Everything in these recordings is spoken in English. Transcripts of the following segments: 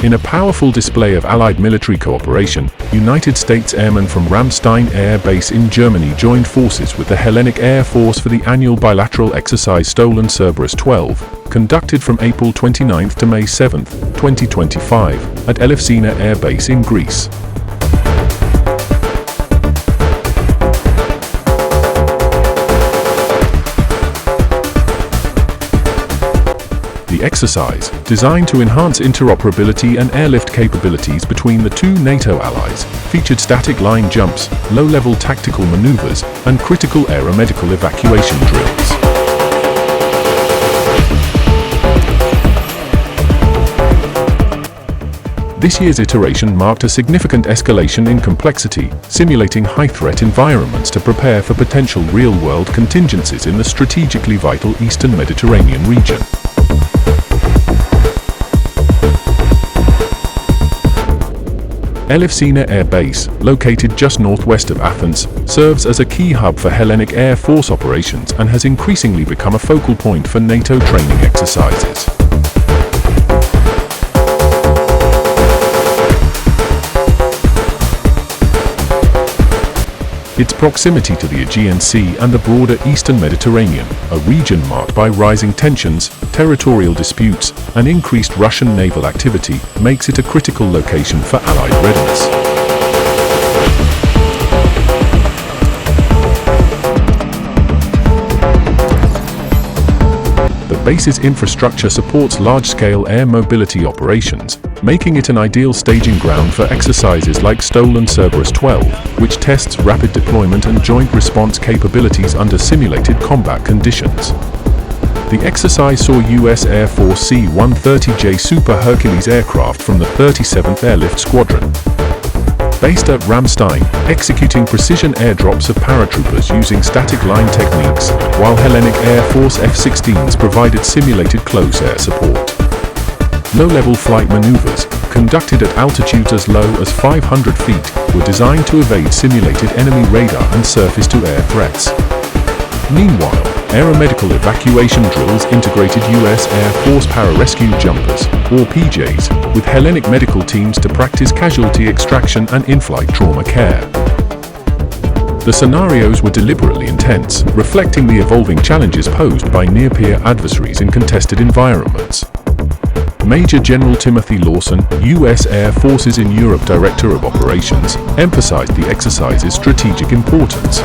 In a powerful display of Allied military cooperation, United States airmen from Ramstein Air Base in Germany joined forces with the Hellenic Air Force for the annual bilateral Exercise Stolen Cerberus XII, conducted from April 29 to May 7, 2025, at Elefsina Air Base in Greece. The exercise, designed to enhance interoperability and airlift capabilities between the two NATO allies, featured static line jumps, low-level tactical maneuvers, and critical aeromedical evacuation drills. This year's iteration marked a significant escalation in complexity, simulating high-threat environments to prepare for potential real-world contingencies in the strategically vital Eastern Mediterranean region. Elefsina Air Base, located just northwest of Athens, serves as a key hub for Hellenic Air Force operations and has increasingly become a focal point for NATO training exercises. Its proximity to the Aegean Sea and the broader Eastern Mediterranean, a region marked by rising tensions, territorial disputes, and increased Russian naval activity, makes it a critical location for Allied readiness. The base's infrastructure supports large-scale air mobility operations, making it an ideal staging ground for exercises like Stolen Cerberus XII, which tests rapid deployment and joint response capabilities under simulated combat conditions. The exercise saw U.S. Air Force C-130J Super Hercules aircraft from the 37th Airlift Squadron, based at Ramstein, executing precision airdrops of paratroopers using static line techniques, while Hellenic Air Force F-16s provided simulated close air support. Low-level flight maneuvers, conducted at altitudes as low as 500 feet, were designed to evade simulated enemy radar and surface-to-air threats. Meanwhile, aeromedical evacuation drills integrated U.S. Air Force pararescue jumpers, or PJs, with Hellenic medical teams to practice casualty extraction and in-flight trauma care. The scenarios were deliberately intense, reflecting the evolving challenges posed by near-peer adversaries in contested environments. Major General Timothy Lawson, U.S. Air Forces in Europe Director of Operations, emphasized the exercise's strategic importance.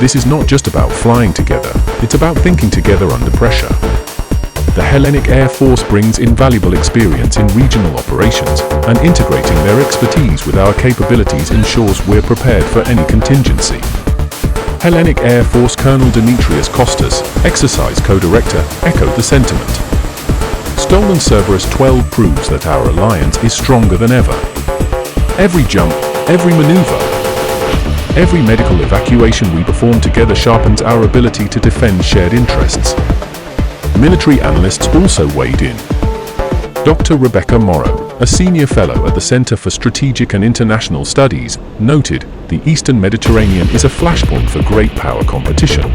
This is not just about flying together, it's about thinking together under pressure. The Hellenic Air Force brings invaluable experience in regional operations, and integrating their expertise with our capabilities ensures we're prepared for any contingency. Hellenic Air Force Colonel Dimitrios Kostas, Exercise Co-Director, echoed the sentiment. Stolen Cerberus XII proves that our alliance is stronger than ever. Every jump, every maneuver, every medical evacuation we perform together sharpens our ability to defend shared interests. Military analysts also weighed in. Dr. Rebecca Morrow, a senior fellow at the Center for Strategic and International Studies, noted, the Eastern Mediterranean is a flashpoint for great power competition.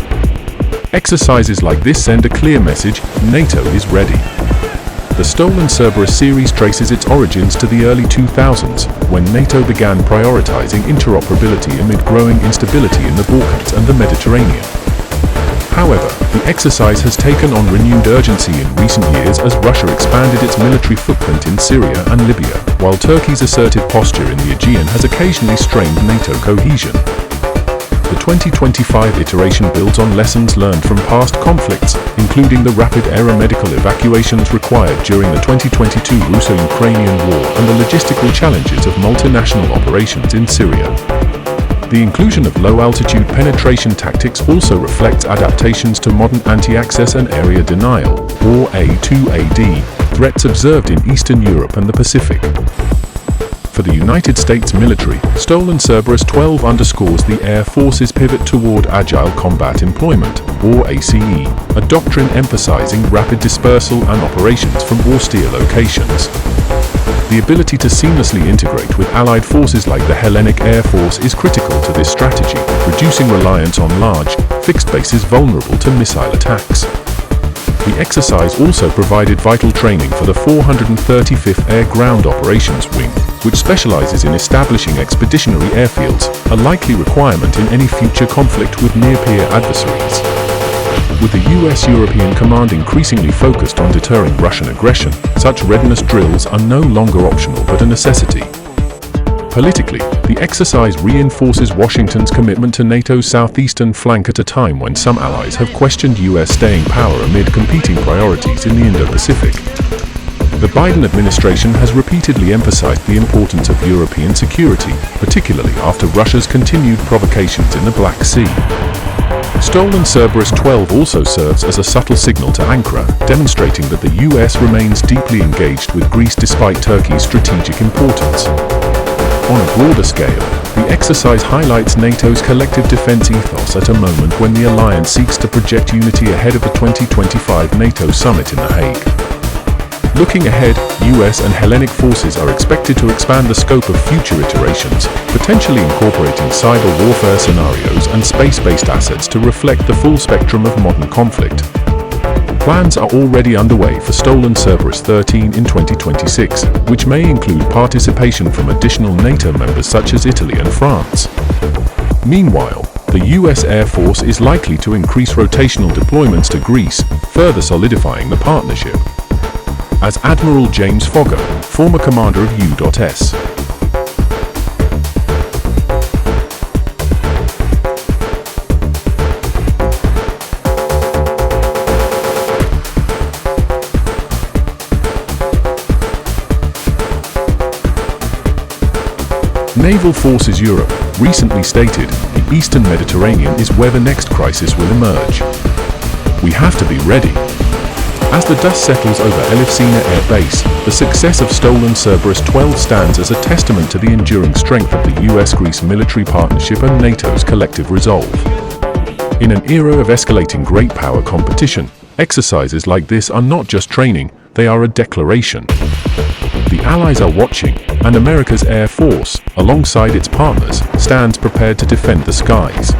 Exercises like this send a clear message: NATO is ready. The Stolen Cerberus series traces its origins to the early 2000s, when NATO began prioritizing interoperability amid growing instability in the Balkans and the Mediterranean. However, the exercise has taken on renewed urgency in recent years as Russia expanded its military footprint in Syria and Libya, while Turkey's assertive posture in the Aegean has occasionally strained NATO cohesion. The 2025 iteration builds on lessons learned from past conflicts, including the rapid aeromedical evacuations required during the 2022 Russo-Ukrainian War and the logistical challenges of multinational operations in Syria. The inclusion of low-altitude penetration tactics also reflects adaptations to modern anti-access and area denial, or A2AD, threats observed in Eastern Europe and the Pacific. For the United States military, Stolen Cerberus XII underscores the Air Force's pivot toward Agile Combat Employment, or ACE, a doctrine emphasizing rapid dispersal and operations from austere locations. The ability to seamlessly integrate with allied forces like the Hellenic Air Force is critical to this strategy, reducing reliance on large, fixed bases vulnerable to missile attacks. The exercise also provided vital training for the 435th Air Ground Operations Wing, which specializes in establishing expeditionary airfields, a likely requirement in any future conflict with near-peer adversaries. With the US-European Command increasingly focused on deterring Russian aggression, such readiness drills are no longer optional but a necessity. Politically, the exercise reinforces Washington's commitment to NATO's southeastern flank at a time when some allies have questioned US staying power amid competing priorities in the Indo-Pacific. The Biden administration has repeatedly emphasized the importance of European security, particularly after Russia's continued provocations in the Black Sea. Stolen Cerberus XII also serves as a subtle signal to Ankara, demonstrating that the US remains deeply engaged with Greece despite Turkey's strategic importance. On a broader scale, the exercise highlights NATO's collective defense ethos at a moment when the alliance seeks to project unity ahead of the 2025 NATO summit in The Hague. Looking ahead, US and Hellenic forces are expected to expand the scope of future iterations, potentially incorporating cyber warfare scenarios and space-based assets to reflect the full spectrum of modern conflict. Plans are already underway for Stolen Cerberus XIII in 2026, which may include participation from additional NATO members such as Italy and France. Meanwhile, the US Air Force is likely to increase rotational deployments to Greece, further solidifying the partnership. As Admiral James Fogger, former commander of U.S. Naval Forces Europe recently stated the Eastern Mediterranean is where the next crisis will emerge. We have to be ready. As the dust settles over Elefsina Air Base, the success of Stolen Cerberus XII stands as a testament to the enduring strength of the US-Greece military partnership and NATO's collective resolve. In an era of escalating great power competition, exercises like this are not just training, they are a declaration. The Allies are watching, and America's Air Force, alongside its partners, stands prepared to defend the skies.